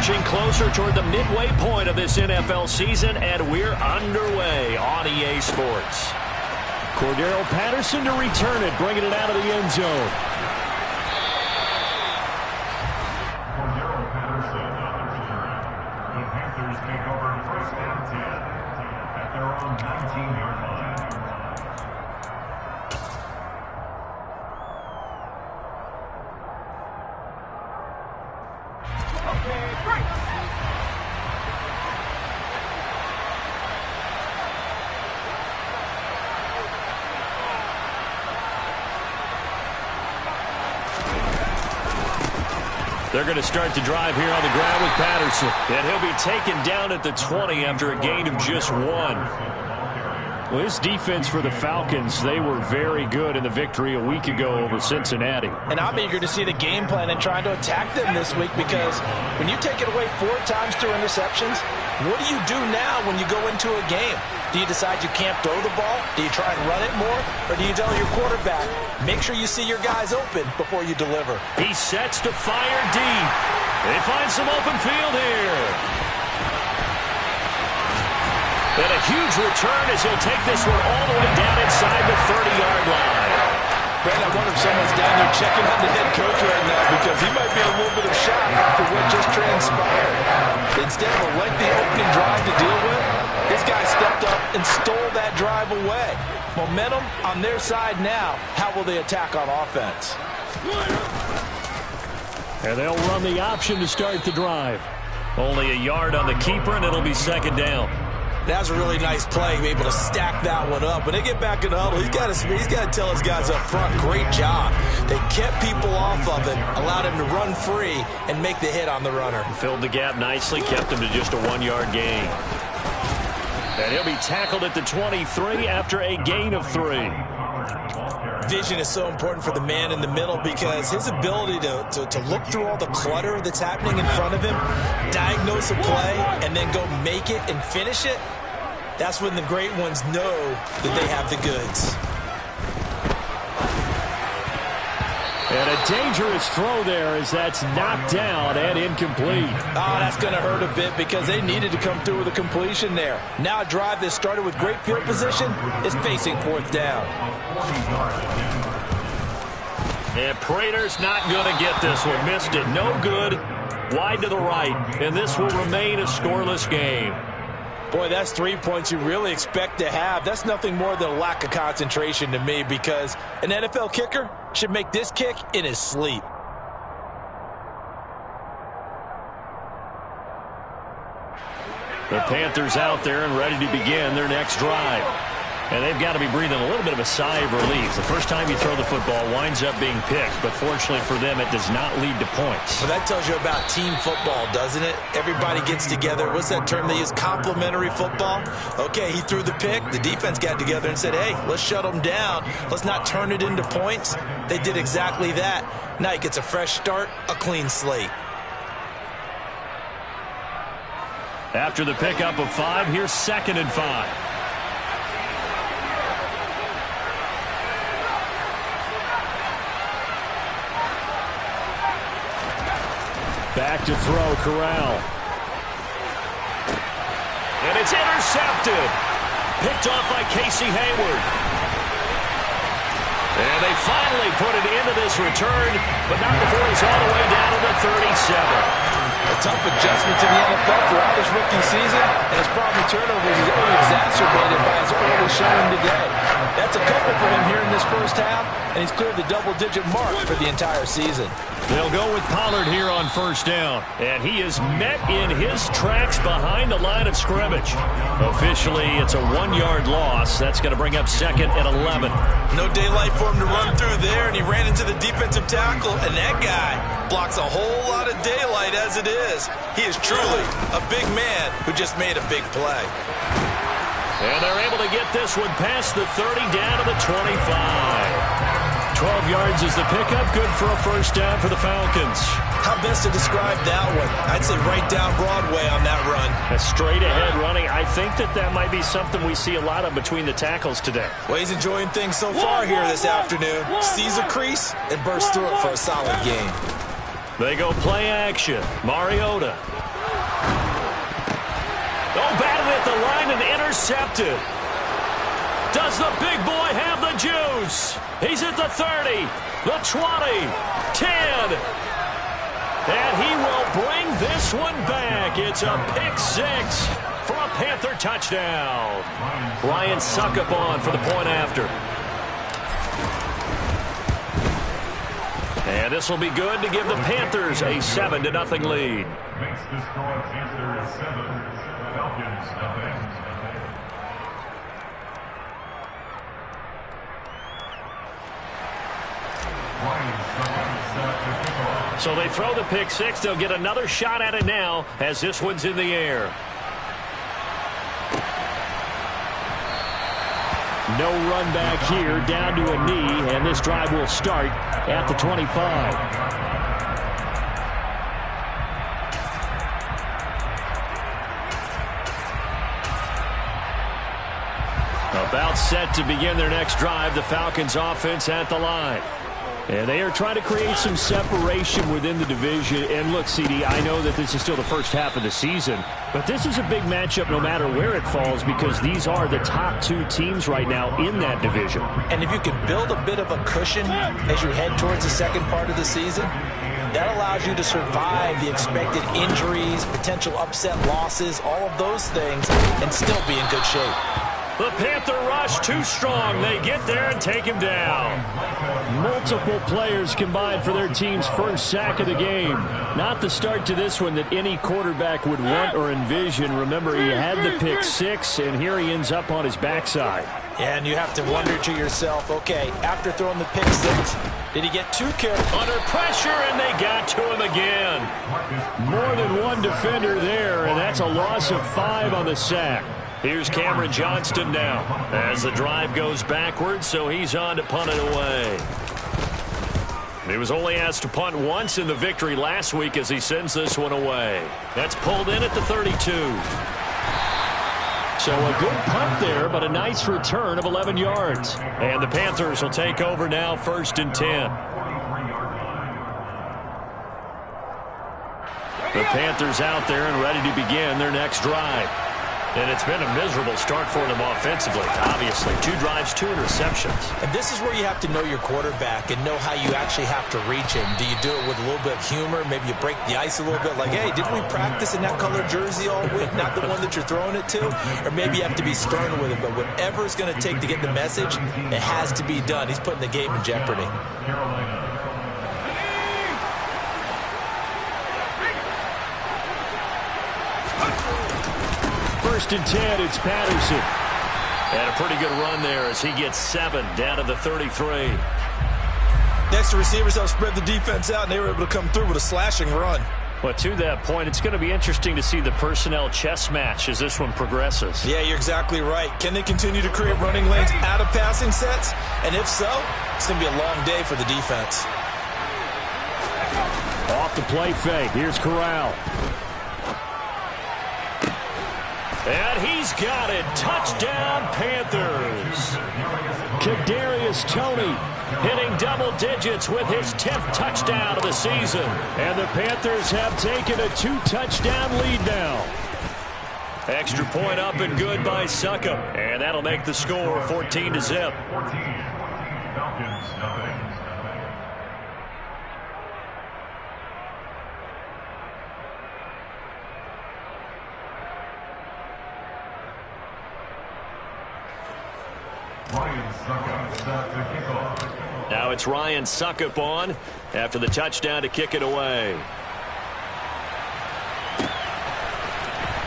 inching closer toward the midway point of this NFL season, and we're underway on EA Sports. Cordero Patterson to return it, bringing it out of the end zone. Cordero Patterson on the return. The Panthers take over first and 10 at their own 19-yard line. They're going to start the drive here on the ground with Patterson. And he'll be taken down at the 20 after a gain of just 1. Well, this defense for the Falcons, they were very good in the victory a week ago over Cincinnati. And I'm eager to see the game plan and trying to attack them this week, because when you take it away 4 times through interceptions, what do you do now when you go into a game? Do you decide you can't throw the ball? Do you try and run it more? Or do you tell your quarterback, make sure you see your guys open before you deliver? He sets to fire deep. They find some open field here. And a huge return as he'll take this one all the way down inside the 30-yard line. Brad, I wonder if someone's down there checking on the head coach right now, because he might be in a little bit of shock after what just transpired. Instead of a lengthy opening drive to deal with, this guy stepped up and stole that drive away. Momentum on their side now. How will they attack on offense? And they'll run the option to start the drive. Only a yard on the keeper, and it'll be second down. That was a really nice play, able to stack that one up. When they get back in the huddle, he's got to tell his guys up front, great job. They kept people off of him, allowed him to run free, and make the hit on the runner. Filled the gap nicely, kept him to just a 1-yard gain. And he'll be tackled at the 23 after a gain of 3. Vision is so important for the man in the middle, because his ability to look through all the clutter that's happening in front of him, diagnose a play, and then go make it and finish it, that's when the great ones know that they have the goods. And a dangerous throw there as that's knocked down and incomplete. Oh, that's going to hurt a bit, because they needed to come through with a completion there. Now a drive that started with great field position is facing 4th down. And Prater's not going to get this one. Missed it. No good. Wide to the right. And this will remain a scoreless game. Boy, that's 3 points you really expect to have. That's nothing more than a lack of concentration to me, because an NFL kicker should make this kick in his sleep. The Panthers out there and ready to begin their next drive. And they've got to be breathing a little bit of a sigh of relief. The first time you throw the football winds up being picked, but fortunately for them, it does not lead to points. Well, that tells you about team football, doesn't it? Everybody gets together. What's that term they use? Complementary football? Okay, he threw the pick. The defense got together and said, hey, let's shut them down. Let's not turn it into points. They did exactly that. Now he gets a fresh start, a clean slate. After the pickup of 5, here's 2nd and 5. Back to throw, Corral. And it's intercepted. Picked off by Casey Hayward. And they finally put it into this return, but not before he's all the way down to the 37. A tough adjustment to the NFL throughout his rookie season, and his problem with turnovers is only exacerbated by his early showing today. That's a couple for him here in this first half, and he's cleared the double-digit mark for the entire season. They'll go with Pollard here on 1st down, and he is met in his tracks behind the line of scrimmage. Officially, it's a 1-yard loss. That's going to bring up 2nd and 11. No daylight for him to run through there, and he ran into the defensive tackle, and that guy blocks a whole lot of daylight as it is. He is truly a big man who just made a big play. And they're able to get this one past the 30 down to the 25. 12 yards is the pickup. Good for a 1st down for the Falcons. How best to describe that one? I'd say right down Broadway on that run. A straight-ahead running. I think that might be something we see a lot of between the tackles today. Well, he's enjoying things so far here this afternoon. Sees a crease and bursts through it for a solid gain. They go play action. Mariota. the line and intercepted. Does the big boy have the juice? He's at the 30, the 20, 10. And he will bring this one back. It's a pick six for a Panther touchdown. Ryan Suckup on for the point after. And this will be good to give the Panthers a 7-0 lead. Makes the score Panthers 7, Falcons 0. So they throw the pick six. They'll get another shot at it now as this one's in the air. No run back here, down to a knee, and this drive will start at the 25. About set to begin their next drive, the Falcons offense at the line. And they are trying to create some separation within the division. And look, CD, I know that this is still the first half of the season, but this is a big matchup no matter where it falls because these are the top two teams right now in that division. And if you can build a bit of a cushion as you head towards the second part of the season, that allows you to survive the expected injuries, potential upset losses, all of those things, and still be in good shape. The Panther rush too strong. They get there and take him down. Multiple players combined for their team's first sack of the game. Not the start to this one that any quarterback would want or envision. Remember, he had the pick six, and here he ends up on his backside. Yeah, and you have to wonder to yourself, okay, after throwing the pick six, did he get too careful? Under pressure, and they got to him again. More than one defender there, and that's a loss of 5 on the sack. Here's Cameron Johnston now as the drive goes backwards, so he's on to punt it away. He was only asked to punt once in the victory last week as he sends this one away. That's pulled in at the 32. So a good punt there, but a nice return of 11 yards. And the Panthers will take over now, 1st and 10. The Panthers out there and ready to begin their next drive. And it's been a miserable start for them offensively, obviously. 2 drives, 2 interceptions. And this is where you have to know your quarterback and know how you actually have to reach him. Do you do it with a little bit of humor? Maybe you break the ice a little bit like, hey, didn't we practice in that color jersey all week, not the one that you're throwing it to? Or maybe you have to be sterner with him. But whatever it's going to take to get the message, it has to be done. He's putting the game in jeopardy. First and 10, it's Patterson. And a pretty good run there as he gets 7 down to the 33. Next, the receivers help spread the defense out, and they were able to come through with a slashing run. But to that point, it's going to be interesting to see the personnel chess match as this one progresses. Yeah, you're exactly right. Can they continue to create running lanes out of passing sets? And if so, it's going to be a long day for the defense. Off the play fake. Here's Corral. And he's got it. Touchdown, Panthers. Kadarius Toney hitting double digits with his 10th touchdown of the season. And the Panthers have taken a 2-touchdown lead now. Extra point up and good by Suckup. And that'll make the score 14-0. Falcons, nothing. Now it's Ryan Suckup on after the touchdown to kick it away.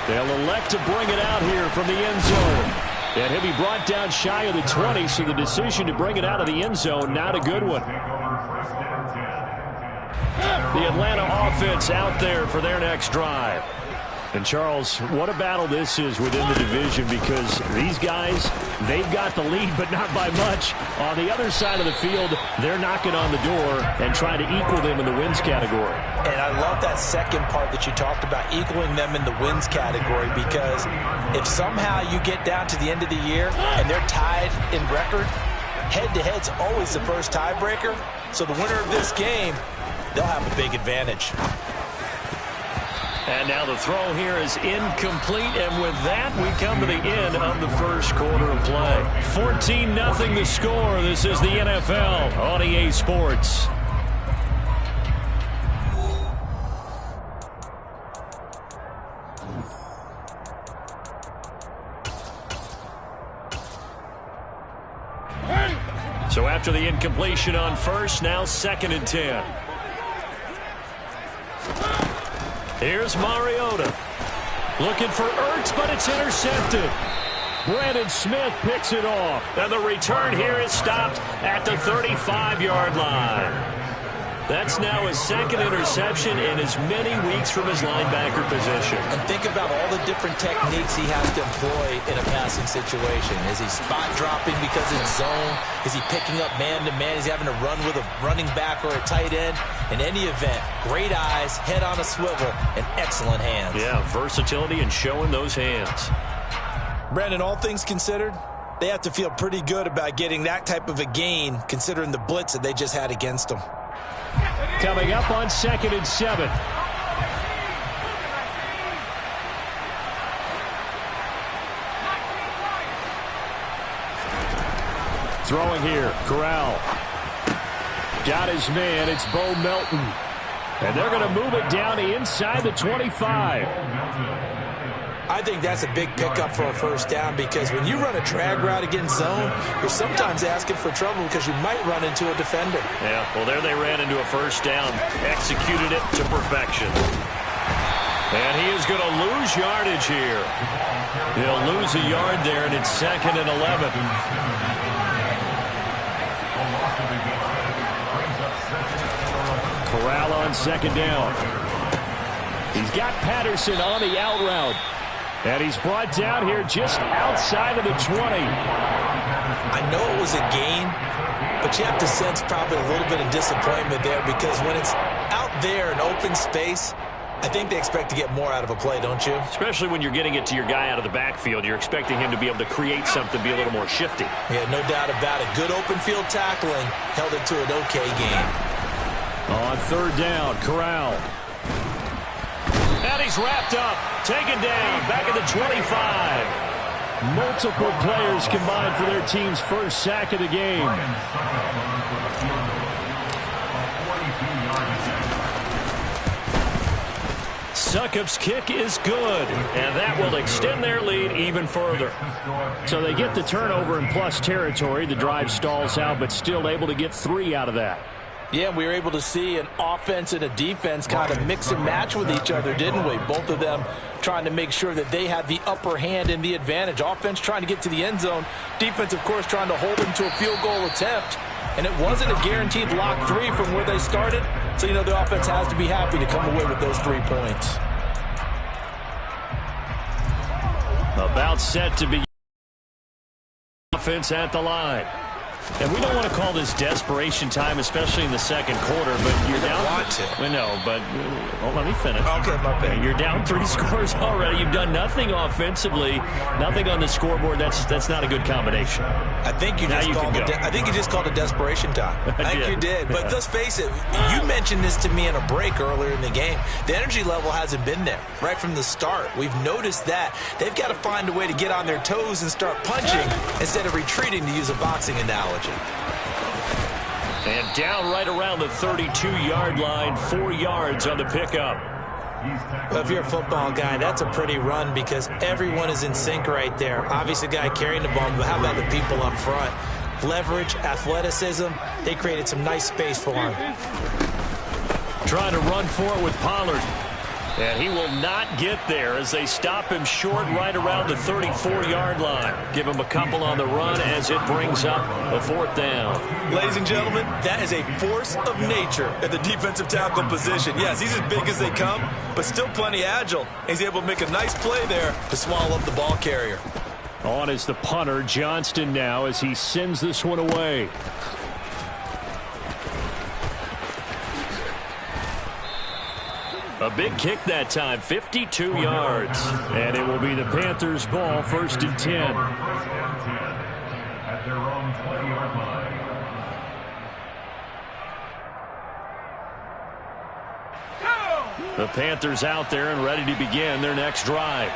They'll elect to bring it out here from the end zone. And he'll be brought down shy of the 20, so the decision to bring it out of the end zone, not a good one. The Atlanta offense out there for their next drive. And, Charles, what a battle this is within the division because these guys, they've got the lead, but not by much. On the other side of the field, they're knocking on the door and trying to equal them in the wins category. And I love that second part that you talked about, equaling them in the wins category, because if somehow you get down to the end of the year and they're tied in record, head-to-head's always the first tiebreaker. So the winner of this game, they'll have a big advantage. And now the throw here is incomplete, and with that, we come to the end of the first quarter of play. 14-0 the score. This is the NFL on EA Sports. So after the incompletion on first, now 2nd and 10. Here's Mariota. Looking for Ertz, but it's intercepted. Brandon Smith picks it off. And the return here is stopped at the 35-yard line. That's now his 2nd interception in as many weeks from his linebacker position. And think about all the different techniques he has to employ in a passing situation. Is he spot dropping because it's zone? Is he picking up man-to-man? Is he having to run with a running back or a tight end? In any event, great eyes, head on a swivel, and excellent hands. Yeah, versatility and showing those hands. Brandon, all things considered, they have to feel pretty good about getting that type of a gain considering the blitz that they just had against them. Coming up on 2nd and 7. Throwing here, Corral. Got his man, it's Bo Melton. And they're going to move it down to inside the 25. I think that's a big pickup for a first down because when you run a drag route against zone, you're sometimes asking for trouble because you might run into a defender. Yeah, well, there they ran into a first down. Executed it to perfection. And he is going to lose yardage here. He'll lose a yard there, and it's 2nd and 11. Corral on 2nd down. He's got Patterson on the out route. And he's brought down here just outside of the 20. I know it was a gain, but you have to sense probably a little bit of disappointment there because when it's out there in open space, I think they expect to get more out of a play, don't you? Especially when you're getting it to your guy out of the backfield. You're expecting him to be able to create something, be a little more shifty. Yeah, no doubt about it. Good open field tackling held it to an okay game. On 3rd down, Corral. And he's wrapped up, taken down, back at the 25. Multiple players combined for their team's first sack of the game. Succop's kick is good, and that will extend their lead even further. So they get the turnover in plus territory. The drive stalls out, but still able to get 3 out of that. Yeah, we were able to see an offense and a defense kind of mix and match with each other, didn't we? Both of them trying to make sure that they had the upper hand and the advantage. Offense trying to get to the end zone. Defense, of course, trying to hold them to a field goal attempt. And it wasn't a guaranteed lock 3 from where they started. So, you know, the offense has to be happy to come away with those 3 points. About set to be offense at the line. And we don't want to call this desperation time, especially in the 2nd quarter, but you're down. Want to. Well, no, but let me finish. Okay, my bad. You're down 3 scores already. You've done nothing offensively, nothing on the scoreboard. That's not a good combination. I think you just called it desperation time. I think you did. But let's face it, you mentioned this to me in a break earlier in the game. The energy level hasn't been there right from the start. We've noticed that. They've got to find a way to get on their toes and start punching instead of retreating, to use a boxing analogy. And down right around the 32-yard line, 4 yards on the pickup. Well, if you're a football guy, that's a pretty run because everyone is in sync right there. Obviously, the guy carrying the ball, but how about the people up front? Leverage, athleticism, they created some nice space for him. Trying to run for it with Pollard. And he will not get there as they stop him short right around the 34-yard line. Give him a couple on the run as it brings up a 4th down. Ladies and gentlemen, that is a force of nature at the defensive tackle position. Yes, he's as big as they come, but still plenty agile. He's able to make a nice play there to swallow up the ball carrier. On is the punter, Johnston, now as he sends this one away. A big kick that time, 52 yards. And it will be the Panthers' ball, 1st and 10. At their own 20-yard line. The Panthers out there and ready to begin their next drive.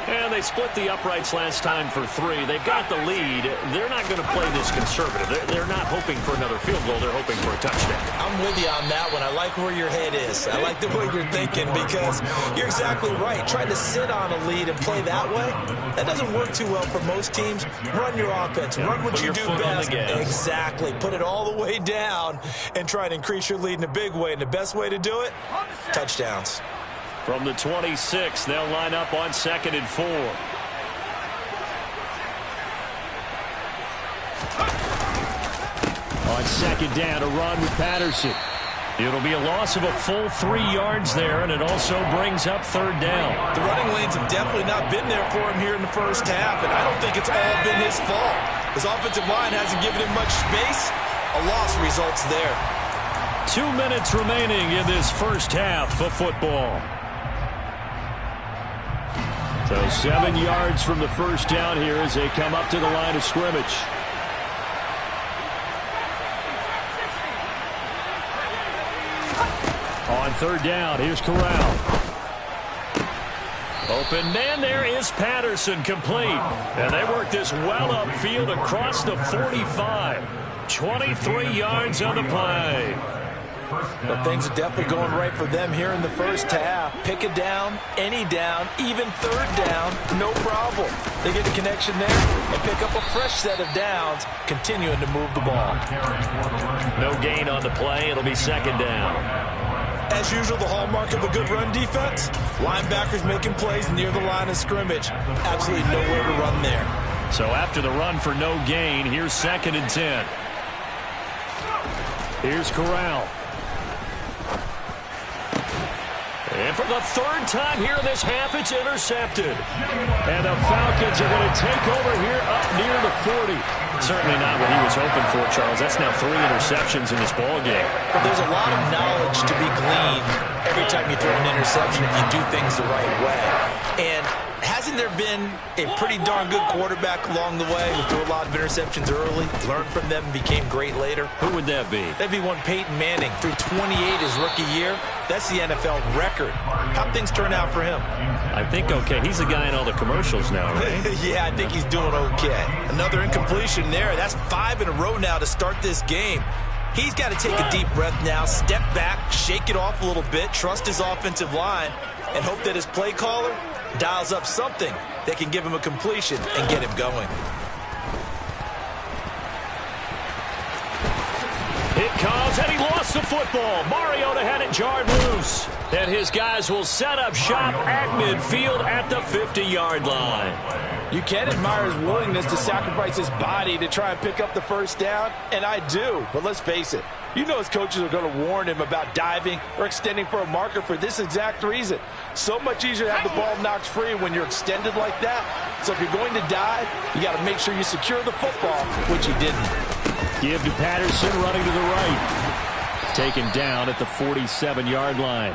And they split the uprights last time for 3. They've got the lead. They're not going to play this conservative. They're not hoping for another field goal. They're hoping for a touchdown. I'm with you on that one. I like where your head is. I like the way you're thinking because you're exactly right. Trying to sit on a lead and play that way, that doesn't work too well for most teams. Run your offense. Run what you do best. Exactly. Put it all the way down and try to increase your lead in a big way. And the best way to do it, touchdowns. From the 26, they'll line up on 2nd and 4. On 2nd down, a run with Patterson. It'll be a loss of a full 3 yards there, and it also brings up 3rd down. The running lanes have definitely not been there for him here in the first half, and I don't think it's all been his fault. His offensive line hasn't given him much space. A loss results there. 2 minutes remaining in this first half of football. So 7 yards from the first down here as they come up to the line of scrimmage. On 3rd down, here's Corral. Open man there is Patterson, complete. And they work this well upfield across the 45. 23 yards on the play. But things are definitely going right for them here in the first half. Pick a down, any down, even 3rd down, no problem. They get a connection there and pick up a fresh set of downs, continuing to move the ball. No gain on the play. It'll be 2nd down. As usual, the hallmark of a good run defense, linebackers making plays near the line of scrimmage. Absolutely nowhere to run there. So after the run for no gain, here's 2nd and 10. Here's Corral. And for the 3rd time here in this half, it's intercepted. And the Falcons are going to take over here up near the 40. Certainly not what he was hoping for, Charles. That's now 3 interceptions in this ballgame. But there's a lot of knowledge to be gleaned every time you throw an interception if you do things the right way. And hasn't there been a pretty darn good quarterback along the way who threw a lot of interceptions early, learned from them, and became great later? Who would that be? That'd be one Peyton Manning. Threw 28 his rookie year. That's the NFL record. How'd things turn out for him? I think okay. He's the guy in all the commercials now, right? Yeah, I think he's doing okay. Another incompletion there. That's 5 in a row now to start this game. He's got to take a deep breath now, step back, shake it off a little bit, trust his offensive line, and hope that his play caller dials up something that can give him a completion and get him going. It comes, and he lost the football. Mariota had it jarred loose. And his guys will set up shop at midfield at the 50-yard line. You can admire his willingness to sacrifice his body to try and pick up the first down, and I do. But let's face it, you know his coaches are going to warn him about diving or extending for a marker for this exact reason. So much easier to have the ball knocked free when you're extended like that. So if you're going to dive, you got to make sure you secure the football, which he didn't. Give to Patterson running to the right. Taken down at the 47-yard line.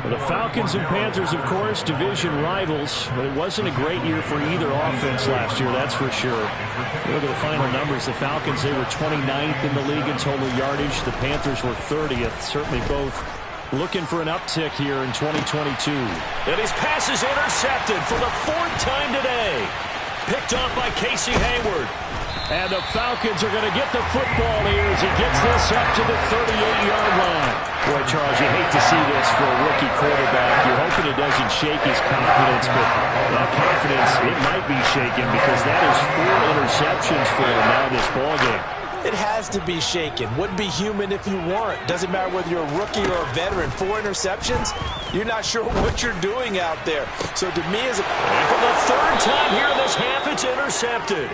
Well, the Falcons and Panthers, of course, division rivals. But it wasn't a great year for either offense last year, that's for sure. Look at the final numbers. The Falcons, they were 29th in the league in total yardage. The Panthers were 30th. Certainly both looking for an uptick here in 2022. And his pass is intercepted for the 4th time today. Picked off by Casey Hayward. And the Falcons are going to get the football here as he gets this up to the 38-yard line. Boy, Charles, you hate to see this for a rookie quarterback. You're hoping it doesn't shake his confidence, but that confidence, it might be shaken because that is 4 interceptions for him now this ballgame. It has to be shaken. Wouldn't be human if you weren't. Doesn't matter whether you're a rookie or a veteran. 4 interceptions, you're not sure what you're doing out there. So to me, as a... And for the 3rd time here in this half, it's intercepted.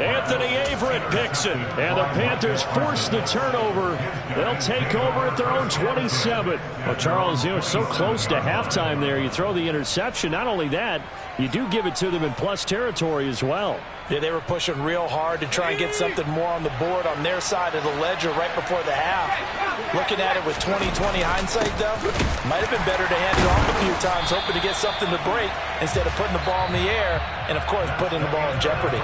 Anthony Averett picks it. And the Panthers force the turnover. They'll take over at their own 27. Well, Charles, you know, so close to halftime there. You throw the interception. Not only that, you do give it to them in plus territory as well. Yeah, they were pushing real hard to try and get something more on the board on their side of the ledger right before the half. Looking at it with 20/20 hindsight, though, might have been better to hand it off a few times, hoping to get something to break instead of putting the ball in the air and, of course, putting the ball in jeopardy.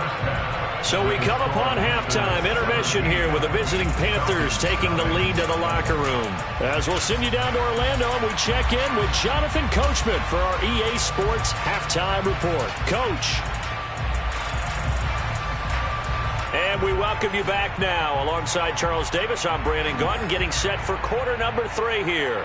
So we come upon halftime, intermission here with the visiting Panthers taking the lead to the locker room. As we'll send you down to Orlando, and we check in with Jonathan Coachman for our EA Sports Halftime Report. Coach. And we welcome you back now. Alongside Charles Davis, I'm Brandon Gaudin, getting set for quarter number 3 here.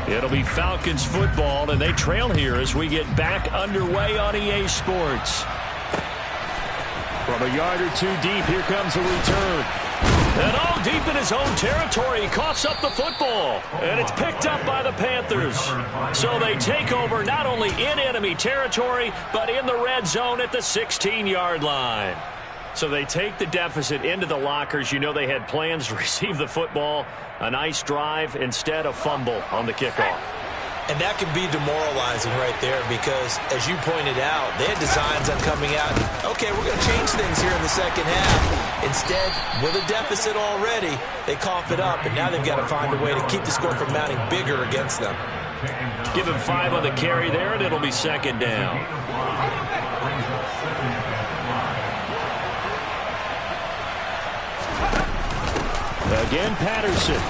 It'll be Falcons football, and they trail here as we get back underway on EA Sports. From a yard or two deep, here comes the return. And all deep in his own territory, he coughs up the football. And it's picked up by the Panthers. So they take over not only in enemy territory, but in the red zone at the 16-yard line. So they take the deficit into the lockers. You know they had plans to receive the football. A nice drive, instead a fumble on the kickoff. And that can be demoralizing right there because, as you pointed out, they had designs on coming out and, okay, we're going to change things here in the second half. Instead, with a deficit already, they cough it up, and now they've got to find a way to keep the score from mounting bigger against them. Give him 5 on the carry there, and it'll be second down. Again, Patterson.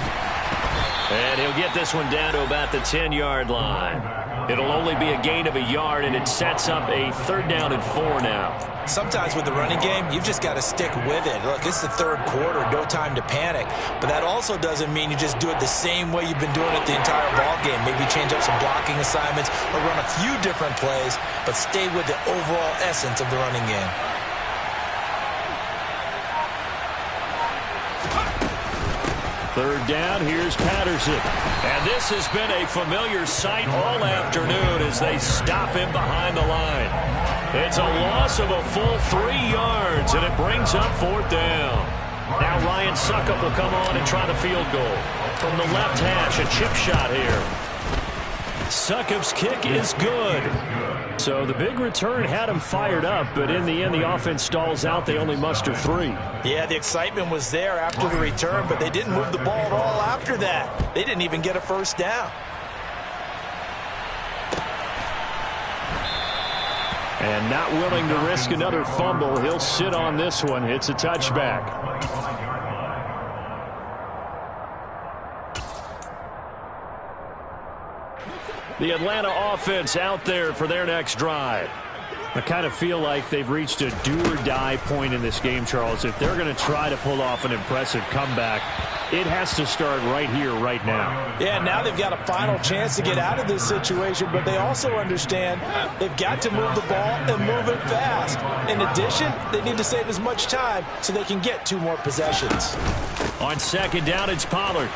And he'll get this one down to about the 10-yard line. It'll only be a gain of a yard, and it sets up a 3rd down and 4 now. Sometimes with the running game, you've just got to stick with it. Look, it's the 3rd quarter, no time to panic. But that also doesn't mean you just do it the same way you've been doing it the entire ball game. Maybe change up some blocking assignments or run a few different plays, but stay with the overall essence of the running game. Third down, here's Patterson. And this has been a familiar sight all afternoon as they stop him behind the line. It's a loss of a full 3 yards, and it brings up 4th down. Now Ryan Suckup will come on and try the field goal. From the left hash, a chip shot here. Suckup's kick is good. So the big return had him fired up, but in the end, the offense stalls out. They only muster 3. Yeah, the excitement was there after the return, but they didn't move the ball at all after that. They didn't even get a 1st down. And not willing to risk another fumble, he'll sit on this one. It's a touchback. The Atlanta offense out there for their next drive. I kind of feel like they've reached a do-or-die point in this game, Charles. If they're going to try to pull off an impressive comeback, it has to start right here, right now. Yeah, now they've got a final chance to get out of this situation, but they also understand they've got to move the ball and move it fast. In addition, they need to save as much time so they can get 2 more possessions. On 2nd down, it's Pollard.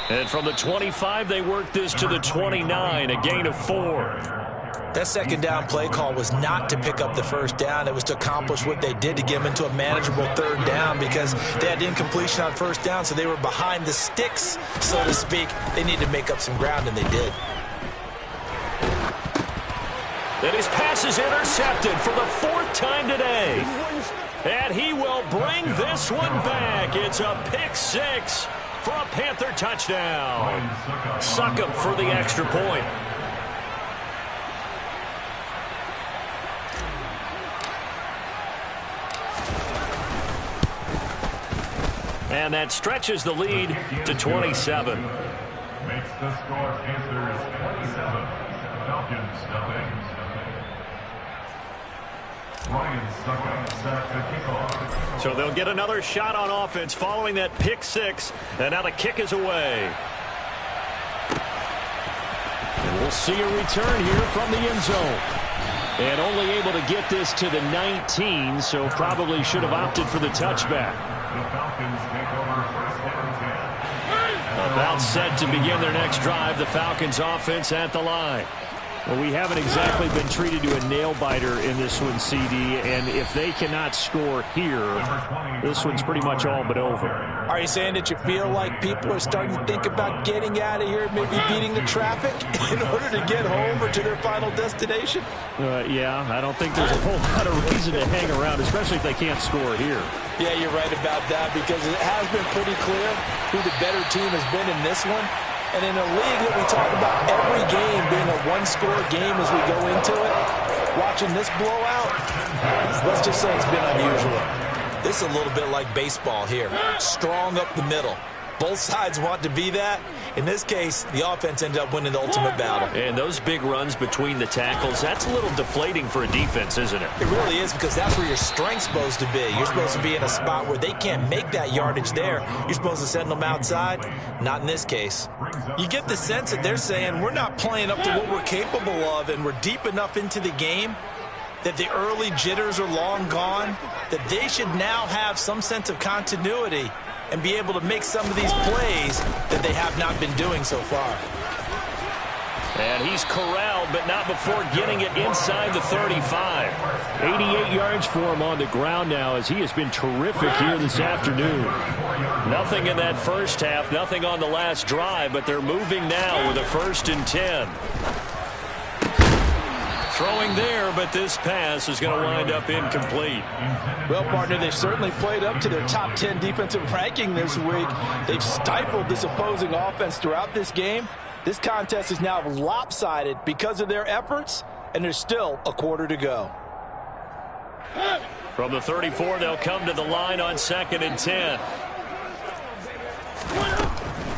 And from the 25, they work this to the 29, a gain of 4. That 2nd down play call was not to pick up the 1st down. It was to accomplish what they did to get them into a manageable 3rd down because they had incompletion on 1st down, so they were behind the sticks, so to speak. They needed to make up some ground, and they did. And his pass is intercepted for the 4th time today. And he will bring this one back. It's a pick 6. For a Panther touchdown. Suckup for the extra point. And that stretches the lead to 27. Makes the score Panthers 27. Falcons nothing. Ryan Suckup set the kickoff. So they'll get another shot on offense following that pick 6. And now the kick is away. And we'll see a return here from the end zone. And only able to get this to the 19, so probably should have opted for the touchback. The Falcons take over 1st and 10. About set to begin their next drive, the Falcons offense at the line. Well, we haven't exactly been treated to a nail-biter in this one, CD, and if they cannot score here, this one's pretty much all but over. Are you saying that you feel like people are starting to think about getting out of here, maybe beating the traffic in order to get home or to their final destination? Yeah, I don't think there's a whole lot of reason to hang around, especially if they can't score here. Yeah, you're right about that, because it has been pretty clear who the better team has been in this one. And in a league that we talk about every game being a one-score game as we go into it, watching this blowout, let's just say it's been unusual. This is a little bit like baseball here. Strong up the middle. Both sides want to be that. In this case, the offense ended up winning the ultimate battle. And those big runs between the tackles, that's a little deflating for a defense, isn't it? It really is, because that's where your strength's supposed to be. You're supposed to be in a spot where they can't make that yardage there. You're supposed to send them outside. Not in this case. You get the sense that they're saying we're not playing up to what we're capable of, and we're deep enough into the game that the early jitters are long gone, that they should now have some sense of continuity and be able to make some of these plays that they have not been doing so far. And he's corralled, but not before getting it inside the 35. 88 yards for him on the ground now, as he has been terrific here this afternoon. Nothing in that first half, nothing on the last drive, but they're moving now with a 1st and 10. Throwing there, but this pass is going to wind up incomplete. Well, partner, they've certainly played up to their top 10 defensive ranking this week. They've stifled this opposing offense throughout this game. This contest is now lopsided because of their efforts, and there's still a quarter to go. From the 34, they'll come to the line on 2nd and 10.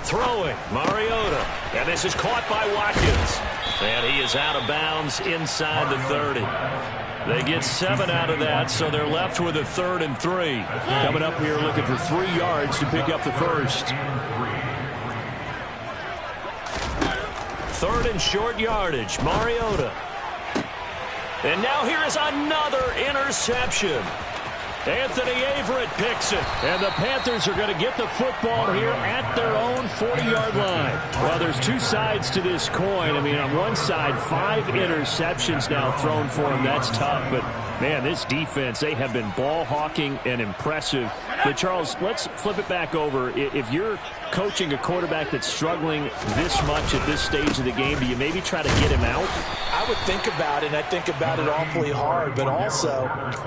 Throwing, Mariota. And this is caught by Watkins. And he is out of bounds inside the 30. They get 7 out of that, so they're left with a 3rd and 3. Coming up here looking for 3 yards to pick up the first. 3rd and short yardage, Mariota. And now here is another interception. Anthony Averett picks it. And the Panthers are going to get the football here at their own 40-yard line. Well, there's two sides to this coin. I mean, on one side, 5 interceptions now thrown for him. That's tough. But, man, this defense, they have been ball hawking and impressive. But, Charles, let's flip it back over. If you're coaching a quarterback that's struggling this much at this stage of the game, do you maybe try to get him out? I would think about it, and I think about it awfully hard. But also,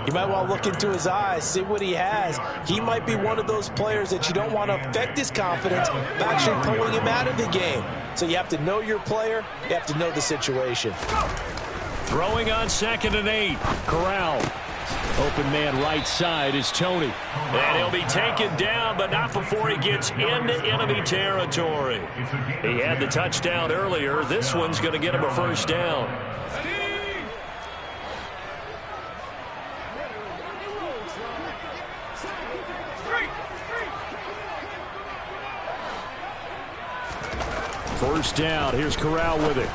you might want to look into his eyes, see what he has. He might be one of those players that you don't want to affect his confidence by actually pulling him out of the game. So you have to know your player. You have to know the situation. Throwing on 2nd and 8. Corral. Open man right side is Tony. And he'll be taken down, but not before he gets into enemy territory. He had the touchdown earlier. This one's going to get him a 1st down. First down. Here's Corral with it.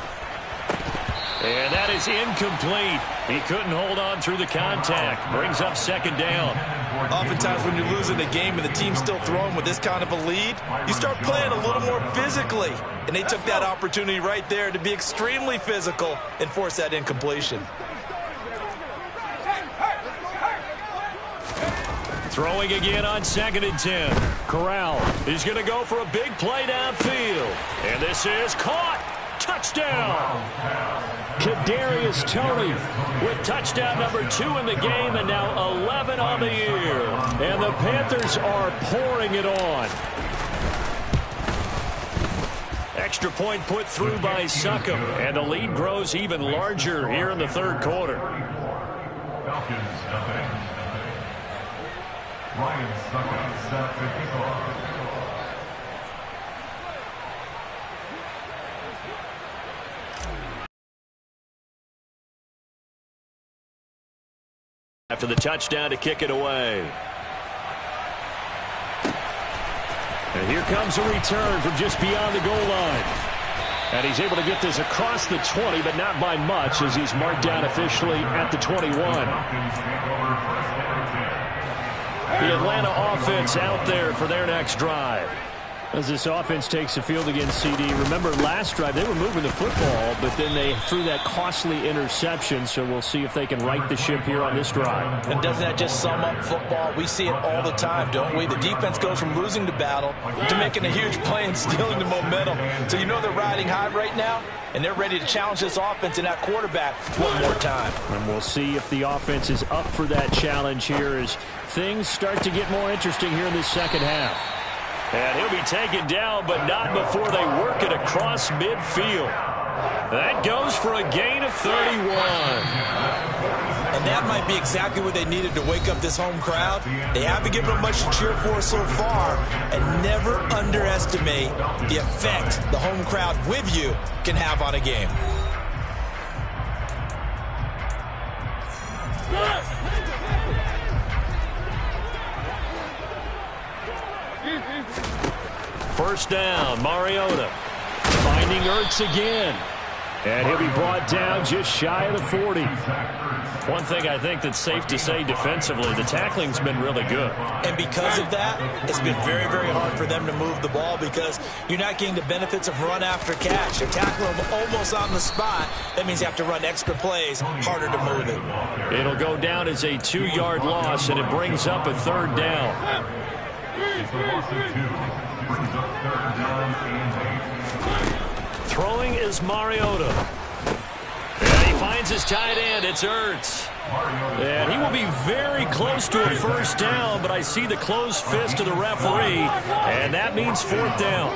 And that is incomplete. He couldn't hold on through the contact. Brings up 2nd down. Oftentimes when you're losing a game and the team's still throwing with this kind of a lead, you start playing a little more physically. And they took that opportunity right there to be extremely physical and force that incompletion. Throwing again on 2nd and 10. Corral. He's going to go for a big play downfield. And this is caught. Touchdown. Kadarius Toney with touchdown number 2 in the game, and now 11 on the year. And the Panthers are pouring it on. Extra point put through by Succop, and the lead grows even larger here in the 3rd quarter. Falcons nothing. Ryan Succop set to kick off. After the touchdown to kick it away. And here comes a return from just beyond the goal line. And he's able to get this across the 20, but not by much, as he's marked down officially at the 21. The Atlanta offense out there for their next drive. As this offense takes the field against CD, remember last drive they were moving the football, but then they threw that costly interception, so we'll see if they can right the ship here on this drive. And doesn't that just sum up football? We see it all the time, don't we? The defense goes from losing the battle to making a huge play and stealing the momentum. So you know they're riding high right now, and they're ready to challenge this offense and that quarterback one more time. And we'll see if the offense is up for that challenge here as things start to get more interesting here in this second half. And he'll be taken down, but not before they work it across midfield. That goes for a gain of 31. And that might be exactly what they needed to wake up this home crowd. They haven't given them much to cheer for so far, and never underestimate the effect the home crowd with you can have on a game. First down, Mariota finding Ertz again. And he'll be brought down just shy of the 40. One thing I think that's safe to say defensively, the tackling's been really good. And because of that, it's been very, very hard for them to move the ball because you're not getting the benefits of run after catch. They're tackling them almost on the spot. That means you have to run extra plays, harder to move it. It'll go down as a 2-yard loss, and it brings up a third down. It's a loss of 2. Brings up third down and 8. Throwing is Mariota. And he finds his tight end. It's Ertz. And he will be very close to a first down, but I see the closed fist of the referee, and that means fourth down.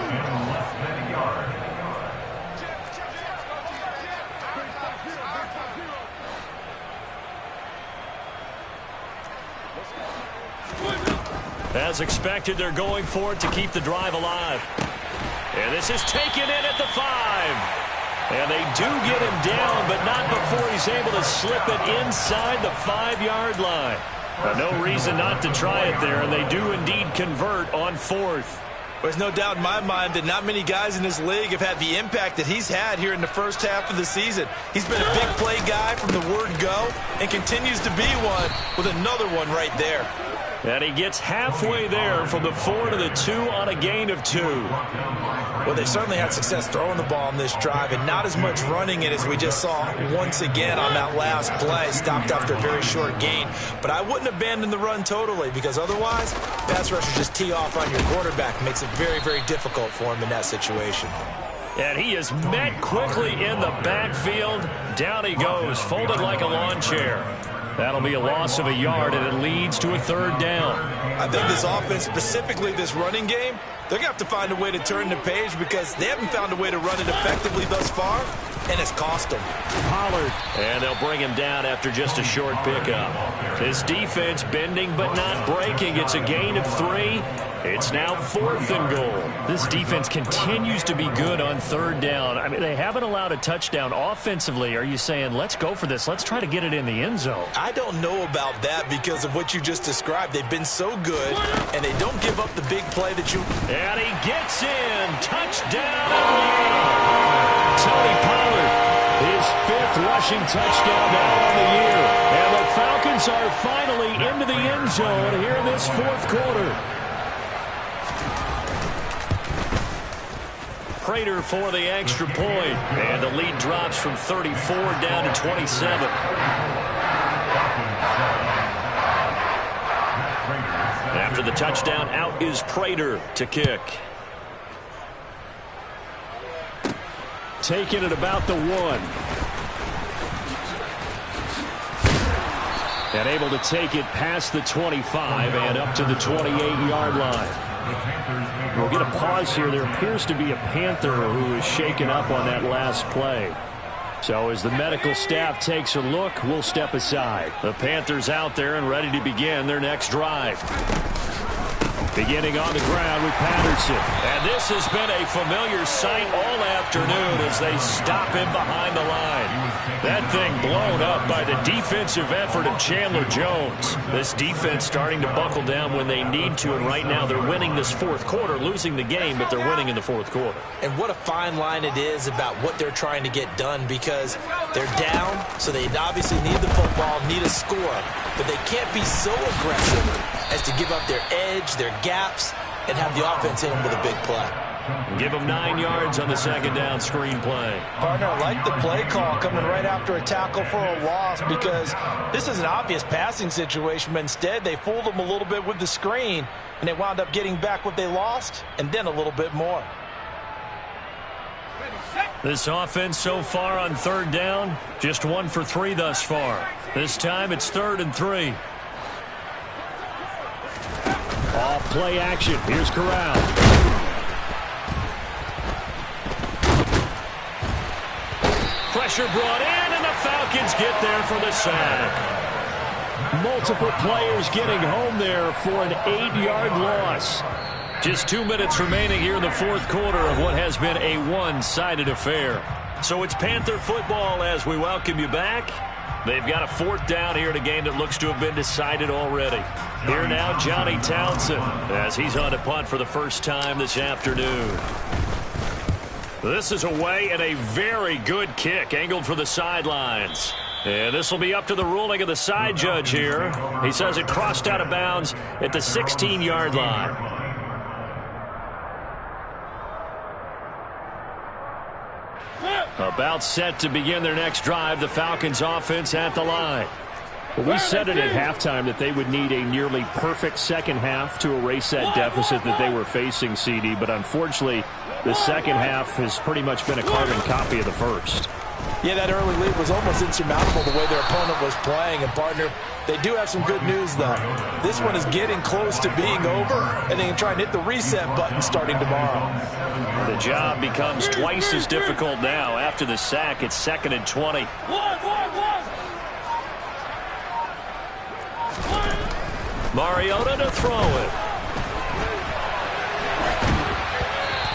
As expected, they're going for it to keep the drive alive. And this is taken in at the 5. And they do get him down, but not before he's able to slip it inside the 5-yard line. No reason not to try it there, and they do indeed convert on fourth. There's no doubt in my mind that not many guys in this league have had the impact that he's had here in the first half of the season. He's been a big play guy from the word go and continues to be one with another one right there. And he gets halfway there from the 4 to the 2 on a gain of 2. Well, they certainly had success throwing the ball on this drive and not as much running it as we just saw once again on that last play. Stopped after a very short gain. But I wouldn't abandon the run totally because otherwise, pass rushers just tee off on your quarterback. Makes it very, very difficult for him in that situation. And he is met quickly in the backfield. Down he goes, folded like a lawn chair. That'll be a loss of a yard, and it leads to a third down. I think this offense, specifically this running game, they're going to have to find a way to turn the page because they haven't found a way to run it effectively thus far, and it's cost them. Pollard. And they'll bring him down after just a short pickup. This defense bending but not breaking. It's a gain of 3. It's now 4th and goal. This defense continues to be good on third down. I mean, they haven't allowed a touchdown offensively. Are you saying, let's go for this? Let's try to get it in the end zone. I don't know about that because of what you just described. They've been so good, and they don't give up the big play that you... And he gets in. Touchdown. Tony Pollard, his 5th rushing touchdown now on the year. And the Falcons are finally into the end zone here in this 4th quarter. Prater for the extra point. And the lead drops from 34 down to 27. After the touchdown, out is Prater to kick. Taken at about the 1. And able to take it past the 25 and up to the 28-yard line. We'll get a pause here. There appears to be a Panther who is shaken up on that last play. So as the medical staff takes a look, we'll step aside. The Panthers out there and ready to begin their next drive. Beginning on the ground with Patterson. And this has been a familiar sight all afternoon as they stop him behind the line. That thing blown up by the defensive effort of Chandler Jones. This defense starting to buckle down when they need to, and right now they're winning this 4th quarter, losing the game, but they're winning in the 4th quarter. And what a fine line it is about what they're trying to get done because they're down, so they obviously need the football, need a score, but they can't be so aggressive as to give up their edge, their gaps, and have the offense hit them with a big play. Give them 9 yards on the second down screen play. Partner, I like the play call coming right after a tackle for a loss because this is an obvious passing situation, but instead they fooled them a little bit with the screen, and they wound up getting back what they lost and then a little bit more. This offense so far on third down, just 1 for 3 thus far. This time it's 3rd and 3. Off play action. Here's Corral. Pressure brought in, and the Falcons get there for the sack. Multiple players getting home there for an 8-yard loss. Just 2 minutes remaining here in the fourth quarter of what has been a one-sided affair. So it's Panther football as we welcome you back. They've got a 4th down here in a game that looks to have been decided already. Here now, Johnny Townsend, as he's on to punt for the first time this afternoon. This is away and a very good kick, angled for the sidelines. And this will be up to the ruling of the side judge here. He says it crossed out of bounds at the 16-yard line. About set to begin their next drive, the Falcons offense at the line. Well, we said it at halftime that they would need a nearly perfect second half to erase that deficit that they were facing, CD, but unfortunately, the second half has pretty much been a carbon copy of the first. Yeah, that early lead was almost insurmountable the way their opponent was playing. And, partner, they do have some good news, though. This one is getting close to being over, and they can try and hit the reset button starting tomorrow. The job becomes twice as difficult now. After the sack, it's 2nd and 20. Mariota to throw it.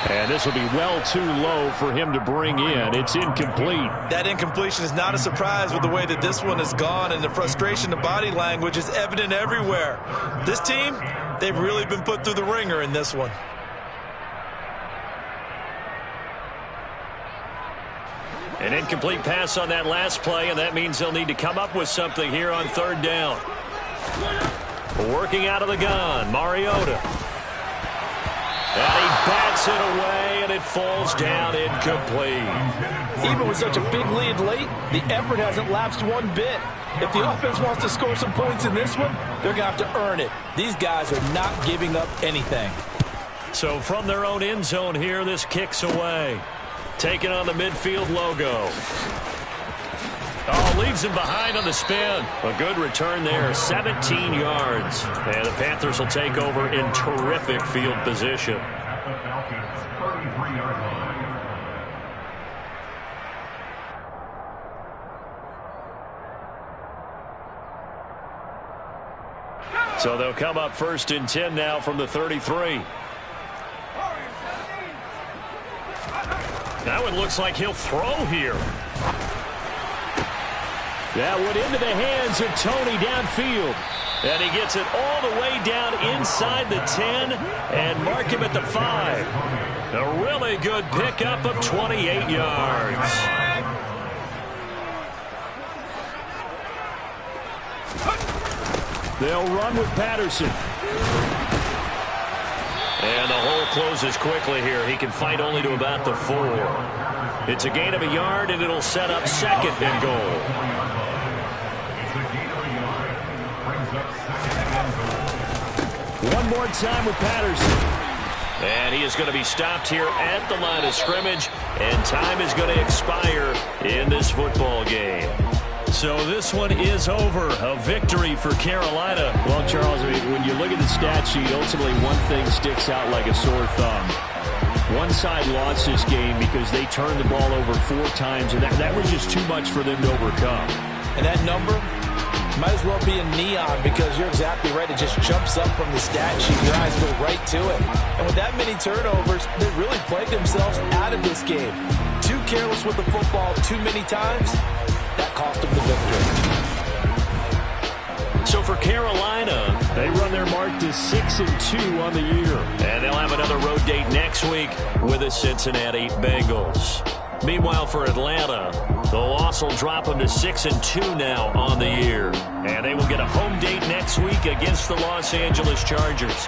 And this will be well too low for him to bring in. It's incomplete. That incompletion is not a surprise with the way that this one has gone, and the frustration of body language is evident everywhere. This team, they've really been put through the ringer in this one. An incomplete pass on that last play, and that means they'll need to come up with something here on 3rd down. Working out of the gun, Mariota. And he bats it away, and it falls down incomplete. Even with such a big lead late, the effort hasn't lapsed one bit. If the offense wants to score some points in this one, they're going to have to earn it. These guys are not giving up anything. So from their own end zone here, this kicks away. Taking on the midfield logo. Oh, leaves him behind on the spin. A good return there, 17 yards. And the Panthers will take over in terrific field position. At the Falcons' 33-yard line. So they'll come up 1st and 10 now from the 33. That one looks like he'll throw here. That went into the hands of Tony downfield. And he gets it all the way down inside the 10 and mark him at the 5. A really good pickup of 28 yards. They'll run with Patterson. And the hole closes quickly here. He can fight only to about the 4. It's a gain of a yard, and it'll set up 2nd and goal. One more time with Patterson. And he is going to be stopped here at the line of scrimmage, and time is going to expire in this football game. So this one is over. A victory for Carolina. Well, Charles, I mean, when you look at the stat sheet, ultimately one thing sticks out like a sore thumb. One side lost this game because they turned the ball over 4 times, and that was just too much for them to overcome. And that number might as well be in neon because you're exactly right. It just jumps up from the stat sheet. Your eyes go right to it. And with that many turnovers, they really played themselves out of this game. Too careless with the football too many times. That cost them the victory. So for Carolina, they run their mark to 6-2 on the year. And they'll have another road date next week with the Cincinnati Bengals. Meanwhile, for Atlanta, the loss will drop them to 6-2 now on the year. And they will get a home date next week against the Los Angeles Chargers.